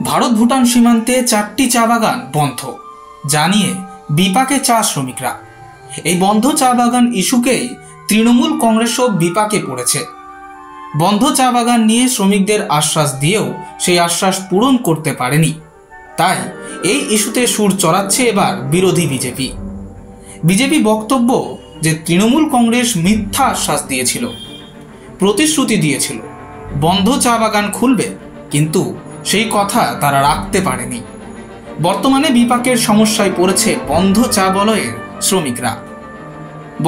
ভারত ভুটান সীমান্তে 4টি চা বাগান বন্ধ জানিয়ে বিপাকে চা শ্রমিকরা। এই বন্ধ চা বাগান ইস্যুকেই তৃণমূল কংগ্রেসও বিপাকে পড়েছে। বন্ধ চা বাগান নিয়ে শ্রমিকদের আশ্বাস দিয়েও সেই আশ্বাস পূরণ করতে পারেনি। তাই এই ইস্যুতে সুর চড়াচ্ছে এবার বিরোধী বিজেপি বক্তব্য যে তৃণমূল কংগ্রেস মিথ্যা আশ্বাস দিয়েছিল, প্রতিশ্রুতি দিয়েছিল বন্ধ চা বাগান খুলবে, কিন্তু সেই কথা তারা রাখতে পারেনি। বর্তমানে বিপাকের সমস্যায় পড়েছে বন্ধ চা বলয়ের শ্রমিকরা।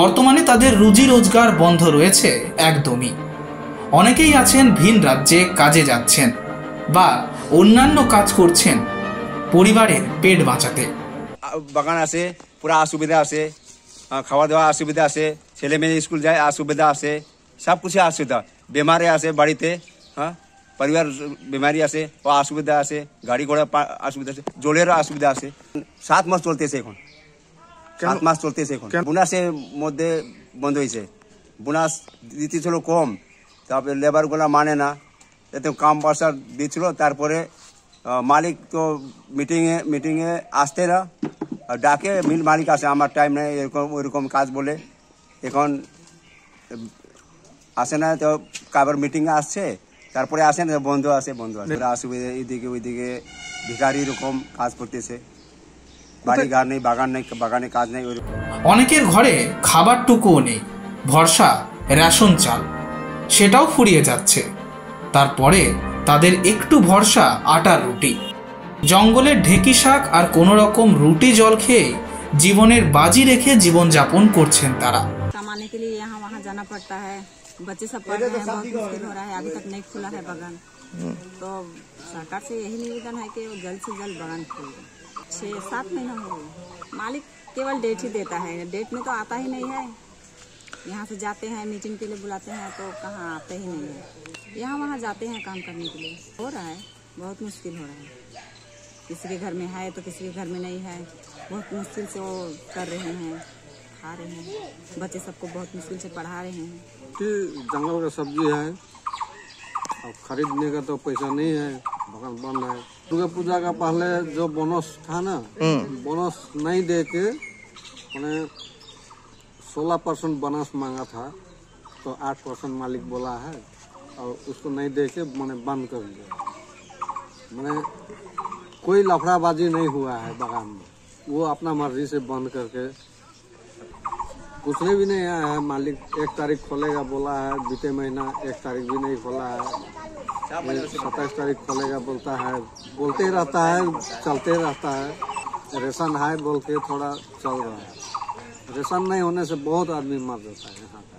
বর্তমানে তাদের রুজি রোজগার বন্ধ রয়েছে একদমই। অনেকেই আছেন ভিন রাজ্যে কাজে যাচ্ছেন বা অন্যান্য কাজ করছেন পরিবারের পেট বাঁচাতে। বাগান আছে, পুরা অসুবিধা আছে, খাওয়া দাওয়া অসুবিধা আছে, ছেলে মেয়ে স্কুল যায় অসুবিধা আছে, সব কিছু অসুবিধা। বেমারে আছে বাড়িতে, হ্যাঁ পরিবার বেমারি আছে, ও অসুবিধা আছে, গাড়ি ঘোড়া অসুবিধা আছে, জলের অসুবিধা আছে। 7 মাস চলতেছে এখন, 7 মাস চলতেছে এখন। বোনাসের মধ্যে বন্ধ হয়েছে, বোনাস দিতেছিল কম, তারপরে লেবারগুলা মানে না, এতে কাম পয়সা দিচ্ছিল। তারপরে মালিক তো মিটিংয়ে আসতে না, ডাকে মিল মালিক আসে, আমার টাইম নেই ওইরকম কাজ বলে, এখন আসে না। তো কাবার মিটিংয়ে আসছে, তারপরে আসে না, বন্ধ আছে। অসুবিধা এইদিকে ওইদিকে ভিখারি রকম কাজ করতেছে, বাড়ি ঘর নেই, বাগান নেই, বাগানে কাজ নেই। অনেকের ঘরে খাবারটুকুও নেই, ভরসা রেশন চাল, সেটাও ফুরিয়ে যাচ্ছে। তারপরে তাদের একটু ভরসা আটার রুটি। জঙ্গলের ঢেকি শাক আর কোনো রকম রুটি জল খেয়ে জীবনের বাজি রেখে জীবন যাপন করছেন তারা। कमाने के लिए यहाँ वहाँ जाना पड़ता है, बच्चे सब पढ़ रहे हैं, बहुत मुश्किल हो रहा है, अभी तक नहीं खुला है बागान। तो सरकार से यही निवेदन है कि वो जल्द से जल्द बागान खोले। 6-7 महीना हो गए, मालिक केवल डेट ही देता है, डेट में तो आता ही नहीं है। यहाँ से जाते हैं मीटिंग के लिए बुलाते हैं तो कहाँ आते ही नहीं है, यहाँ वहाँ जाते हैं काम करने के लिए। हो रहा है, बहुत मुश्किल हो रहा है, किसी के घर में है तो किसी के घर में नहीं है, बहुत मुश्किल से वो कर रहे हैं, खा रहे हैं, बच्चे सबको बहुत मुश्किल से पढ़ा रहे हैं। कि जंगल का सब्जी है, अब खरीदने का तो पैसा नहीं है, बागान बंद है। दुर्गा पूजा का पहले जो बोनस था ना, बोनस नहीं दे के उन्हें 16% बोनस मांगा था, तो 8% मालिक बोला है और उसको नहीं दे के मैंने बंद कर दिया। मैंने कोई लफड़ाबाजी नहीं हुआ है बागान में, वो अपना मर्जी से बंद करके कुछ भी नहीं आया है। मालिक 1 तारीख खोलेगा बोला है, बीते महीना 1 तारीख भी नहीं खोला है, 27 तारीख खोलेगा बोलता है, बोलते ही रहता है, चलते रहता है। रेशन है बोल के थोड़ा चल रहा है, रेशन नहीं होने से बहुत आदमी मर जाता है यहाँ का।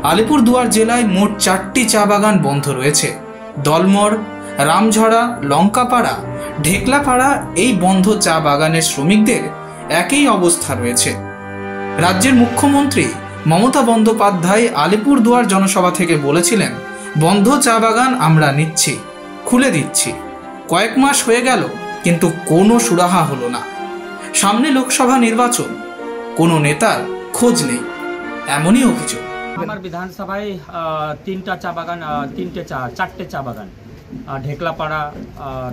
আলিপুরদুয়ার জেলায় মোট 4টি চা বাগান বন্ধ রয়েছে। দলমর, রামঝড়া, লঙ্কাপাড়া, ঢেকলাপাড়া এই বন্ধ চা বাগানের শ্রমিকদের একই অবস্থা রয়েছে। রাজ্যের মুখ্যমন্ত্রী মমতা বন্দ্যোপাধ্যায় আলিপুরদুয়ার জনসভা থেকে বলেছিলেন, বন্ধ চা বাগান আমরা নিচ্ছি, খুলে দিচ্ছি। কয়েক মাস হয়ে গেল, কিন্তু কোনো সুরাহা হলো না। সামনে লোকসভা নির্বাচন, কোনো নেতার খোঁজ নেই, এমনই অভিযোগ। আমার বিধানসভায় 3টা চা বাগান, 4টে চা বাগান, ঢেকলাপাড়া,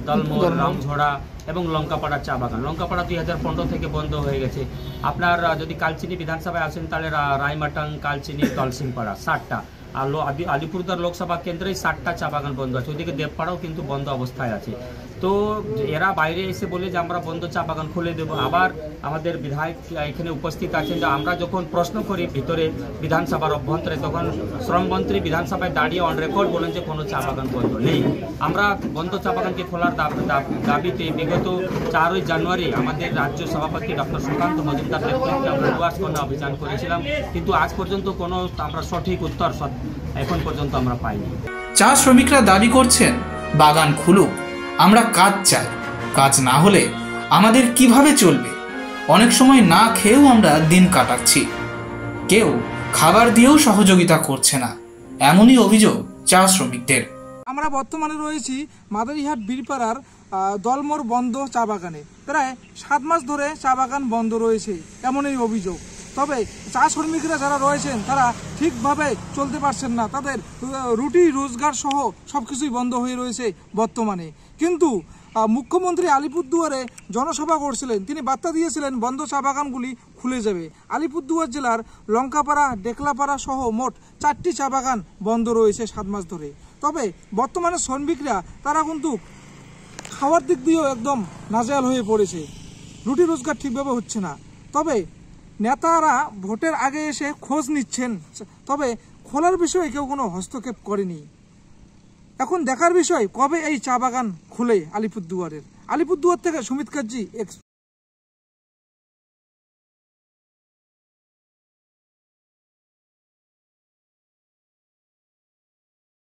দলমোর, রামঝোড়া এবং লঙ্কাপাড়া চা বাগান। লঙ্কাপাড়া 2015 থেকে বন্ধ হয়ে গেছে। আপনার যদি কালচিনি বিধানসভায় আসেন তাহলে রায়মাটাং, কালচিনি, তলসিংপাড়া 7টা। আর আলিপুরদুয়ার লোকসভা কেন্দ্রে 7টা চা বাগান বন্ধ আছে। ওইদিকে দেবপাড়াও কিন্তু বন্ধ অবস্থায় আছে। তো এরা বাইরে এসে বলে যে আমরা বন্ধ চা বাগান খুলে দেবো। আবার আমাদের বিধায়ক এখানে উপস্থিত আছেন, যে আমরা যখন প্রশ্ন করি ভিতরে বিধানসভার অভ্যন্তরে, তখন শ্রমমন্ত্রী বিধানসভায় দাঁড়িয়ে অন রেকর্ড বলেন যে কোনো চা বাগান বন্ধ নেই। আমরা বন্ধ চা বাগানকে খোলার দাবিতে বিগত 4ই জানুয়ারি আমাদের রাজ্য সভাপতি ডক্টর সুকান্ত মজুমদার নেতৃত্বে আমরা ডুয়ার্স কন্যা অভিযান করেছিলাম, কিন্তু আজ পর্যন্ত কোনো আমরা সঠিক উত্তর এখন পর্যন্ত আমরা পাইনি। চা শ্রমিকরা দাবি করছেন, বাগান খুলুক, আমরা কাজ চাই, কাজ না হলে আমাদের কিভাবে চলবে? অনেক সময় না খেয়েও আমরা দিন কাটাচ্ছি, কেউ খাবার দিয়েও সহযোগিতা করছে না, এমনই অভিযোগ চা শ্রমিকদের। আমরা বর্তমানে রয়েছি মাদারিহাট বীরপাড়ার দলমোর বন্ধ চা বাগানে। প্রায় 7 মাস ধরে চা বাগান বন্ধ রয়েছে, এমনই অভিযোগ। তবে চা শ্রমিকরা যারা রয়েছেন তারা ঠিকভাবে চলতে পারছেন না, তাদের রুটি রোজগার সহ সবকিছুই বন্ধ হয়ে রয়েছে বর্তমানে। কিন্তু মুখ্যমন্ত্রী আলিপুরদুয়ারে জনসভা করছিলেন, তিনি বার্তা দিয়েছিলেন বন্ধ চা বাগানগুলি খুলে যাবে। আলিপুরদুয়ার জেলার লঙ্কাপাড়া, ডেকলাপাড়া সহ মোট 4টি চা বাগান বন্ধ রয়েছে 7 মাস ধরে। তবে বর্তমানে শ্রমিকরা তারা কিন্তু খাওয়ার দিক দিয়েও একদম নাজেহাল হয়ে পড়েছে, রুটি রোজগার ঠিকভাবে হচ্ছে না। তবে নেতারা ভোটের আগে এসে খোঁজ নিচ্ছেন, তবে খোলার বিষয়ে কেউ কোনো হস্তক্ষেপ করেনি। এখন দেখার বিষয় কবে এই চা বাগান খুলে আলিপুরদুয়ারের। আলিপুরদুয়ার থেকে সুমিত কাজী, এক্সপ্রেস।